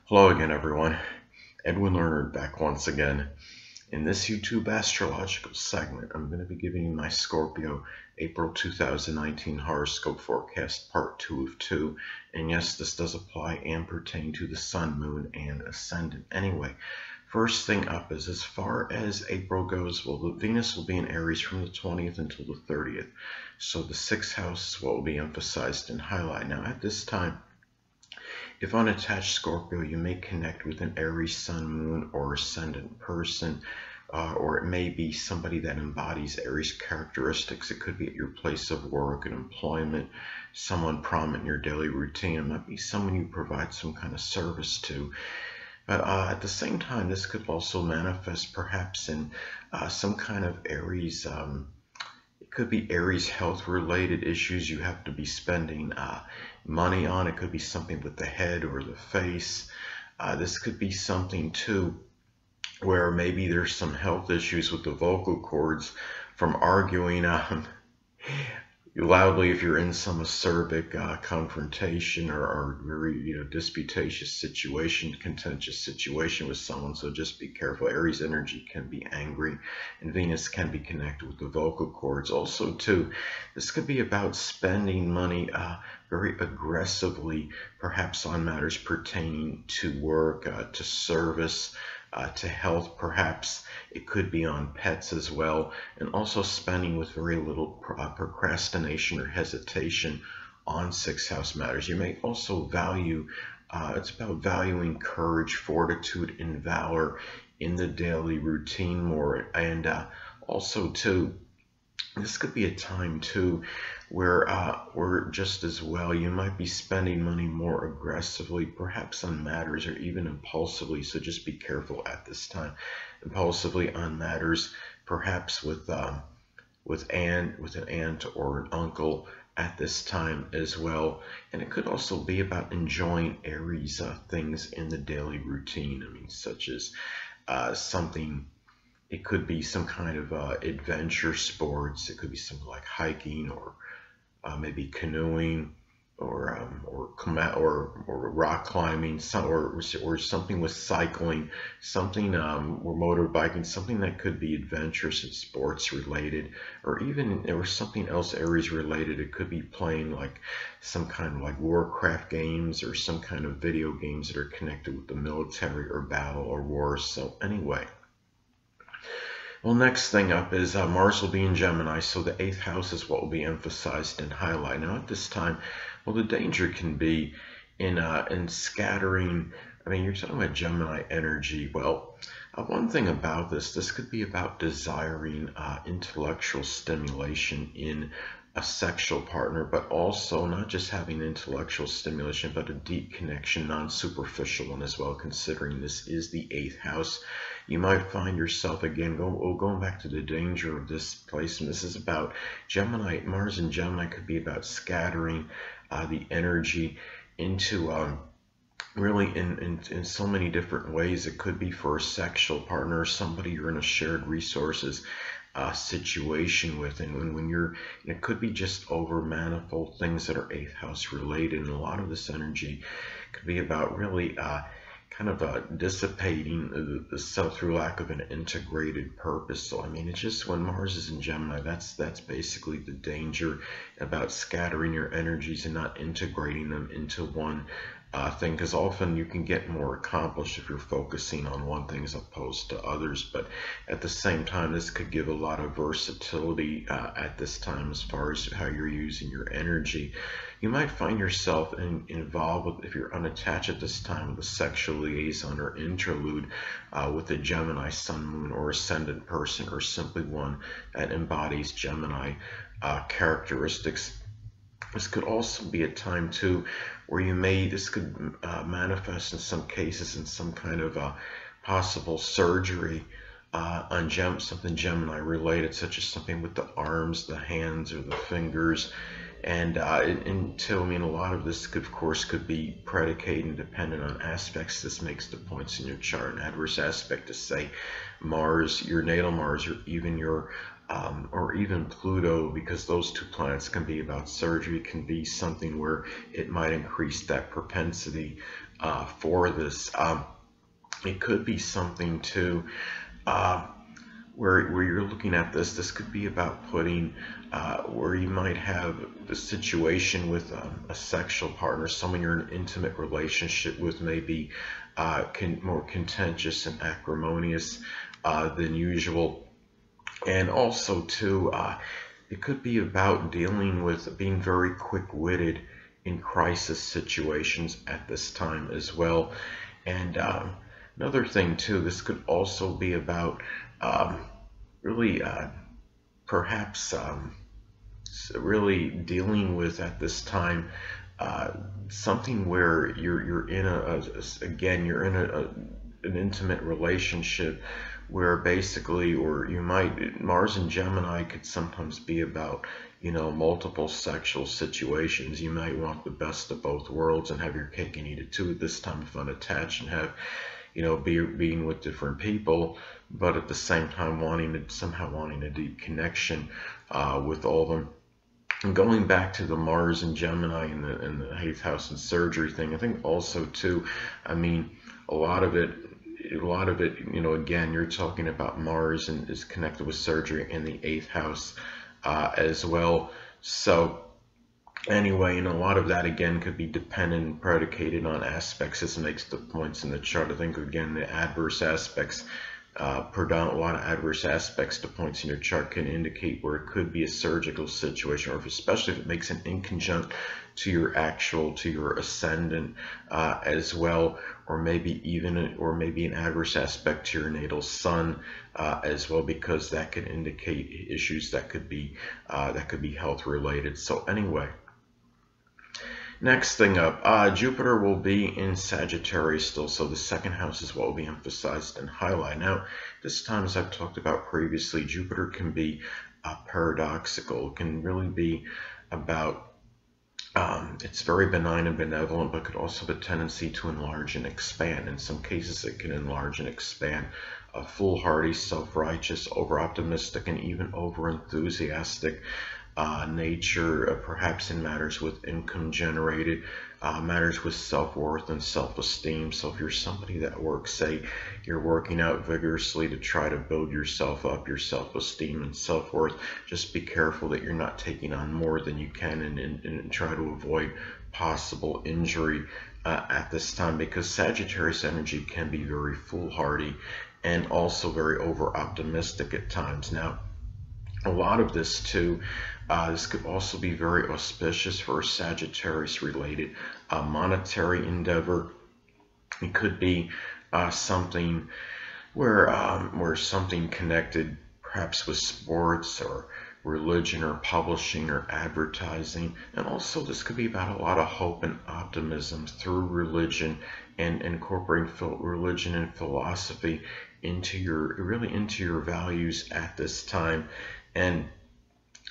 Hello again, everyone. Edwin Learnard back once again. In this YouTube astrological segment, I'm going to be giving you my Scorpio April 2019 horoscope forecast, part 2 of 2. And yes, this does apply and pertain to the Sun, Moon, and Ascendant. Anyway, first thing up is as far as April goes, well, the Venus will be in Aries from the 20th until the 30th. So the 6th house will be emphasized and highlighted. Now, at this time, if unattached Scorpio, you may connect with an Aries Sun, Moon, or Ascendant person, or it may be somebody that embodies Aries characteristics. It could be at your place of work and employment, someone prominent in your daily routine. It might be someone you provide some kind of service to. But at the same time, this could also manifest perhaps in some kind of Aries. It could be Aries health-related issues you have to be spending money on. It could be something with the head or the face. This could be something too where maybe there's some health issues with the vocal cords from arguing loudly if you're in some acerbic confrontation or very disputatious situation, contentious situation with someone. So just be careful. Aries energy can be angry, and Venus can be connected with the vocal cords. Also too, this could be about spending money very aggressively, perhaps on matters pertaining to work, to service, to health. Perhaps it could be on pets as well, and also spending with very little procrastination or hesitation on 6th house matters. You may also value, it's about valuing courage, fortitude, and valor in the daily routine more. And also too, this could be a time too where just as well you might be spending money more aggressively, perhaps on matters, or even impulsively. So just be careful at this time. Impulsively on matters, perhaps with an aunt or an uncle at this time as well. And it could also be about enjoying Aries things in the daily routine. I mean, such as something. It could be some kind of adventure sports. It could be something like hiking, or maybe canoeing, or rock climbing, or something with cycling, something or motorbiking, something that could be adventurous and sports related, or something else Aries related. It could be playing like some kind of like Warcraft games, or some kind of video games that are connected with the military or battle or war. So anyway. Well, next thing up is Mars will be in Gemini, so the 8th house is what will be emphasized and highlighted. Now, at this time, well, the danger can be in scattering. I mean, you're talking about Gemini energy. Well, one thing about this could be about desiring intellectual stimulation in a sexual partner, but also not just having intellectual stimulation, but a deep connection, non-superficial one as well, considering this is the 8th house. You might find yourself, again, going back to the danger of this placement. This is about Gemini. Mars in Gemini could be about scattering the energy into really in so many different ways. It could be for a sexual partner, or somebody you're in a shared resources situation with, and when you're, it could be just over manifold things that are 8th house related. And a lot of this energy could be about really kind of dissipating the self through lack of an integrated purpose. So I mean, it's just when Mars is in Gemini, that's basically the danger about scattering your energies and not integrating them into one thing, because often you can get more accomplished if you're focusing on one thing as opposed to others. But at the same time, this could give a lot of versatility at this time as far as how you're using your energy. You might find yourself involved with, if you're unattached at this time, with a sexual liaison or interlude with a Gemini Sun, Moon, or Ascendant person, or simply one that embodies Gemini characteristics. This could also be a time too where this could manifest in some cases in some kind of possible surgery on something Gemini related, such as something with the arms, the hands, or the fingers. And until, I mean, a lot of this could, of course, could be predicated and dependent on aspects. This makes the points in your chart. An adverse aspect to say Mars, your natal Mars, or even your or even Pluto, because those two planets can be about surgery, can be something where it might increase that propensity for this. It could be something too uh, where you're looking at this could be about putting where you might have the situation with a sexual partner, someone you're in an intimate relationship with, maybe more contentious and acrimonious than usual. And also too, it could be about dealing with being very quick-witted in crisis situations at this time as well. And another thing too, this could also be about um, really perhaps really dealing with at this time uh, something where you're in again you're in an intimate relationship where basically, or you might, Mars and Gemini could sometimes be about, multiple sexual situations. You might want the best of both worlds and have your cake and eat it too at this time if unattached, and have, being with different people, but at the same time somehow wanting a deep connection with all of them. And going back to the Mars and Gemini and the eighth house and surgery thing, I think also too, I mean, a lot of it, again, you're talking about Mars and is connected with surgery in the eighth house as well. So anyway, a lot of that again could be dependent and predicated on aspects. This makes the points in the chart. I think again the adverse aspects, a lot of adverse aspects to points in your chart can indicate where it could be a surgical situation, or especially if it makes an inconjunct to your ascendant as well, or maybe an adverse aspect to your natal sun as well, because that can indicate issues that could be health related. So anyway. Next thing up, Jupiter will be in Sagittarius still, so the second house is what will be emphasized and highlighted. Now, this time, as I've talked about previously, Jupiter can be paradoxical. It can really be about, it's very benign and benevolent, but could also have a tendency to enlarge and expand. In some cases, it can enlarge and expand. Foolhardy, self-righteous, over-optimistic, and even over-enthusiastic nature, perhaps in matters with income generated, matters with self-worth and self-esteem. So if you're somebody that works, say you're working out vigorously to try to build yourself up, your self-esteem and self-worth, just be careful that you're not taking on more than you can, and try to avoid possible injury at this time, because Sagittarius energy can be very foolhardy and also very over-optimistic at times. Now, a lot of this too, this could also be very auspicious for a Sagittarius-related monetary endeavor. It could be something where something connected, perhaps with sports or religion or publishing or advertising. And also this could be about a lot of hope and optimism through religion, and incorporating religion and philosophy into your values at this time. And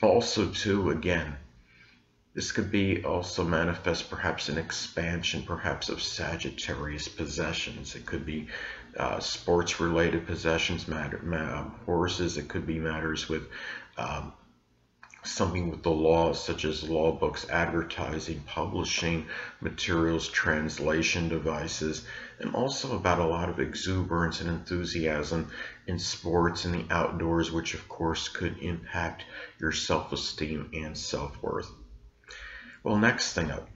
also too, again, this could be also manifest perhaps an expansion perhaps of Sagittarius possessions. It could be sports related possessions, horses. It could be matters with something with the law, such as law books, advertising, publishing materials, translation devices, and also about a lot of exuberance and enthusiasm in sports and the outdoors, which of course could impact your self-esteem and self-worth. Well, next thing up,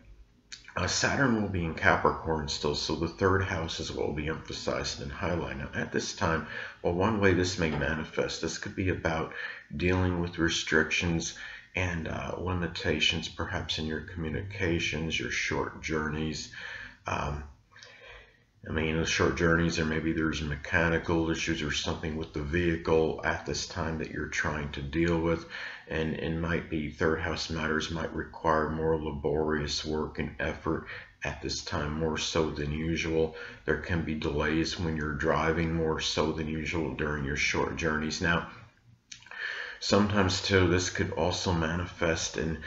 Saturn will be in Capricorn still, so the third house is what will be emphasized and highlighted. Now, at this time, well, one way this may manifest, this could be about dealing with restrictions and limitations, perhaps in your communications, your short journeys. The short journeys, or maybe there's mechanical issues or something with the vehicle at this time that you're trying to deal with. And it might be third house matters might require more laborious work and effort at this time, more so than usual. There can be delays when you're driving, more so than usual during your short journeys. Now, sometimes too, this could also manifest in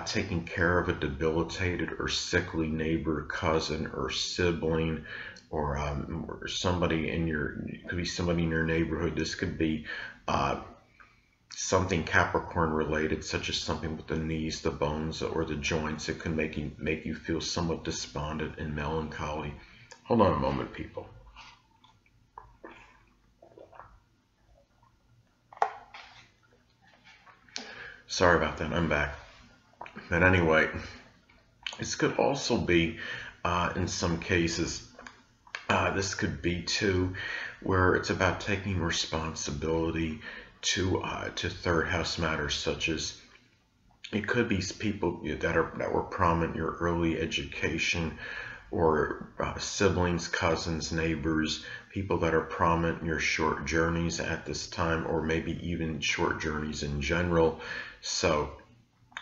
taking care of a debilitated or sickly neighbor, cousin, or sibling, or somebody in your, it could be somebody in your neighborhood. This could be something Capricorn related, such as something with the knees, the bones, or the joints. It can make you feel somewhat despondent and melancholy. Hold on a moment, people. Sorry about that, I'm back. But anyway, this could also be, in some cases, this could be too, where it's about taking responsibility to third house matters, such as it could be people that were prominent in your early education, or siblings, cousins, neighbors, people that are prominent in your short journeys at this time, or maybe even short journeys in general. So,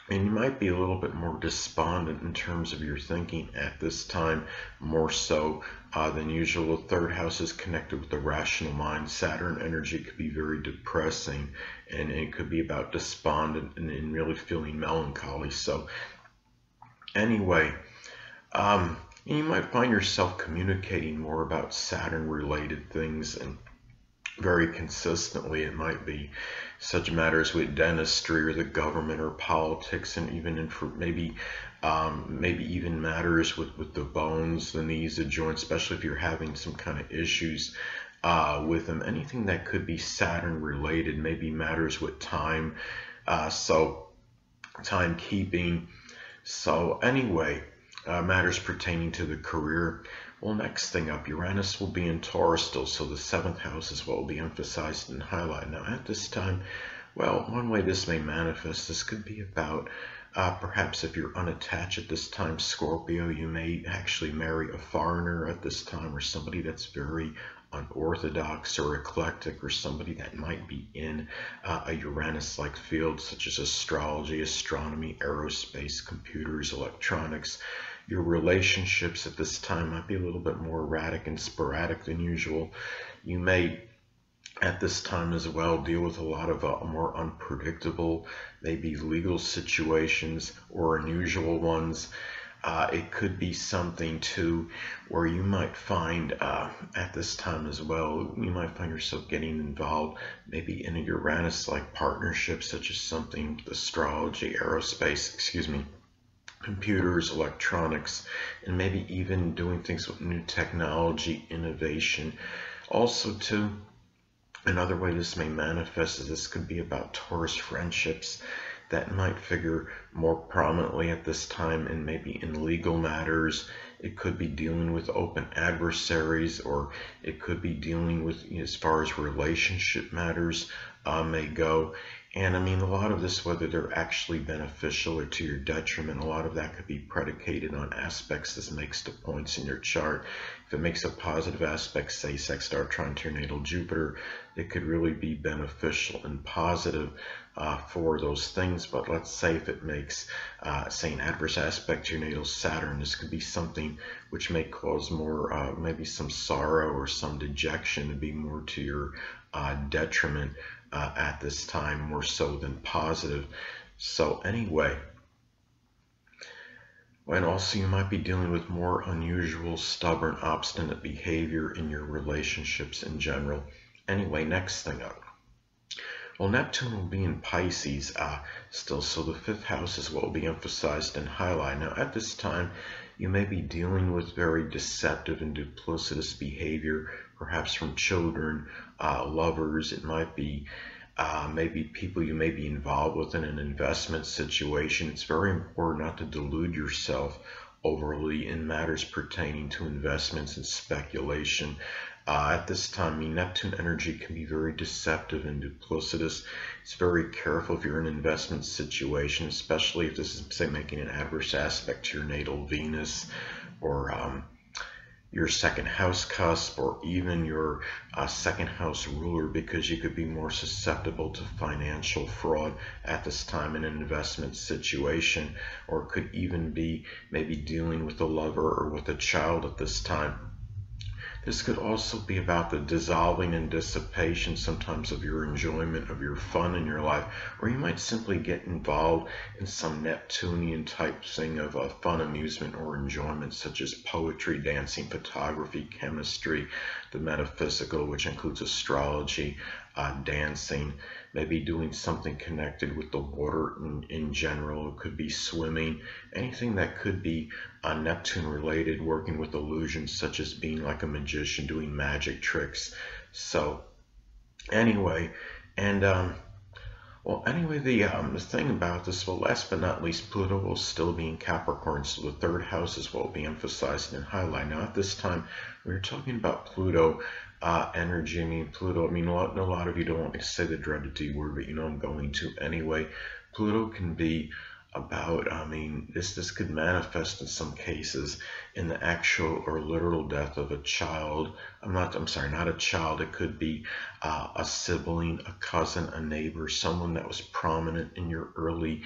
and you might be a little bit more despondent in terms of your thinking at this time, more so than usual. The third house is connected with the rational mind. Saturn energy could be very depressing, and it could be about despondent and really feeling melancholy. So anyway, you might find yourself communicating more about Saturn related things, and very consistently. It might be such matters with dentistry or the government or politics, and even maybe even matters with the bones, the knees, the joints, especially if you're having some kind of issues with them. Anything that could be Saturn related, maybe matters with time, so timekeeping. So anyway, matters pertaining to the career. Well, next thing up, Uranus will be in Taurus still, so the 7th house is what will be emphasized and highlighted. Now, at this time, well, one way this may manifest, this could be about perhaps if you're unattached at this time, Scorpio, you may actually marry a foreigner at this time, or somebody that's very unorthodox or eclectic, or somebody that might be in a Uranus-like field, such as astrology, astronomy, aerospace, computers, electronics. Your relationships at this time might be a little bit more erratic and sporadic than usual. You may, at this time as well, deal with a lot of more unpredictable, maybe legal situations or unusual ones. It could be something too where you might find at this time as well, you might find yourself getting involved maybe in a Uranus-like partnership, such as something with astrology, aerospace, computers, electronics, and maybe even doing things with new technology, innovation. Also too, another way this may manifest is this could be about Taurus friendships that might figure more prominently at this time, and maybe in legal matters. It could be dealing with open adversaries, or it could be dealing with, as far as relationship matters may go. And I mean, a lot of this, whether they're actually beneficial or to your detriment, a lot of that could be predicated on aspects this makes to points in your chart. If it makes a positive aspect, say sextile trine to your natal Jupiter, it could really be beneficial and positive for those things. But let's say if it makes, say, an adverse aspect to your natal Saturn, this could be something which may cause more, maybe some sorrow or some dejection, to be more to your detriment at this time, more so than positive. So anyway, and also you might be dealing with more unusual, stubborn, obstinate behavior in your relationships in general. Anyway, next thing up. Well, Neptune will be in Pisces still, so the 5th house is what will be emphasized and highlighted. Now, at this time, you may be dealing with very deceptive and duplicitous behavior, perhaps from children, lovers. It might be maybe people you may be involved with in an investment situation. It's very important not to delude yourself overly in matters pertaining to investments and speculation. At this time, Neptune energy can be very deceptive and duplicitous. It's very careful if you're in an investment situation, especially if this is, say, making an adverse aspect to your natal Venus, or your 2nd house cusp, or even your 2nd house ruler, because you could be more susceptible to financial fraud at this time in an investment situation, or it could even be maybe dealing with a lover or with a child at this time. This could also be about the dissolving and dissipation sometimes of your enjoyment, of your fun in your life, or you might simply get involved in some Neptunian type thing of fun, amusement, or enjoyment, such as poetry, dancing, photography, chemistry, the metaphysical, which includes astrology, dancing, maybe doing something connected with the water in general. It could be swimming, anything that could be Neptune related, working with illusions such as being like a magician, doing magic tricks. So anyway, and well, anyway, the thing about this, well, last but not least, Pluto will still be in Capricorn, so the third house is what will be emphasized and highlighted. Now, at this time, we're talking about Pluto energy. I mean, Pluto, I mean, a lot of you don't want me to say the dreaded D word, but you know I'm going to anyway. Pluto can be about, I mean, this could manifest in some cases in the actual or literal death of a child. I'm sorry, not a child. It could be a sibling, a cousin, a neighbor, someone that was prominent in your early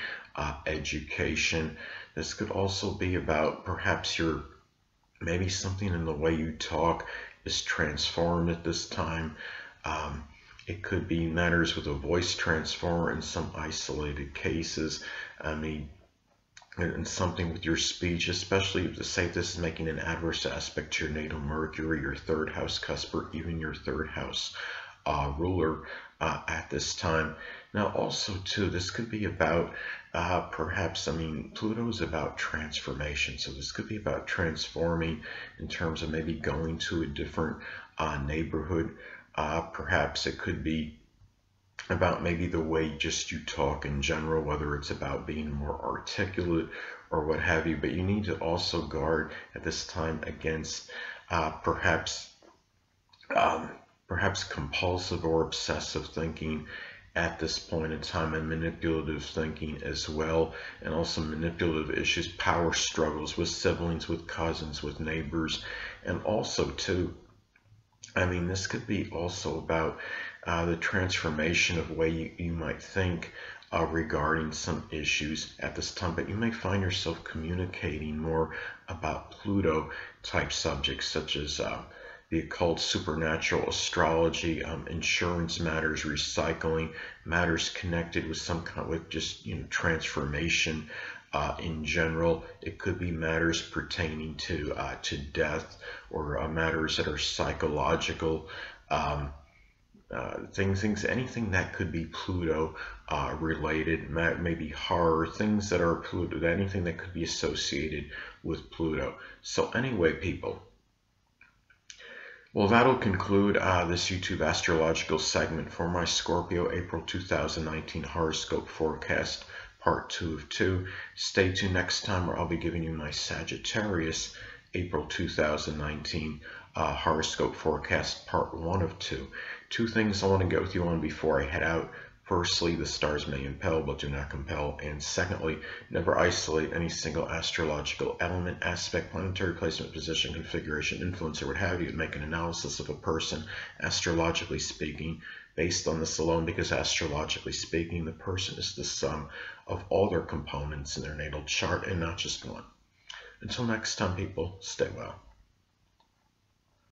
education. This could also be about perhaps maybe something in the way you talk is transformed at this time. It could be matters with a voice transformer in some isolated cases. I mean, and something with your speech, especially if say this is making an adverse aspect to your natal Mercury, your third house cusp, or even your third house ruler at this time. Now also too, this could be about perhaps, I mean, Pluto is about transformation, so this could be about transforming in terms of maybe going to a different neighborhood. Perhaps it could be about maybe the way just you talk in general, whether it's about being more articulate or what have you, but you need to also guard at this time against perhaps compulsive or obsessive thinking at this point in time, and manipulative thinking as well, and also manipulative issues, power struggles with siblings, with cousins, with neighbors. And also too, I mean, this could be also about the transformation of way you might think regarding some issues at this time, but you may find yourself communicating more about Pluto type subjects such as the occult, supernatural, astrology, insurance matters, recycling, matters connected with some kind with just, you know, transformation in general. It could be matters pertaining to death, or matters that are psychological, anything that could be Pluto related, maybe horror, things that are Pluto, anything that could be associated with Pluto. So anyway, people, well, that'll conclude this YouTube astrological segment for my Scorpio April 2019 horoscope forecast, part 2 of 2. Stay tuned next time where I'll be giving you my Sagittarius April 2019 horoscope forecast, part 1 of 2. Two things I want to get with you on before I head out. Firstly, the stars may impel but do not compel. And secondly, never isolate any single astrological element, aspect, planetary placement, position, configuration, influence, or what have you, and make an analysis of a person, astrologically speaking, based on this alone, because astrologically speaking, the person is the sum of all their components in their natal chart and not just one. Until next time, people, stay well.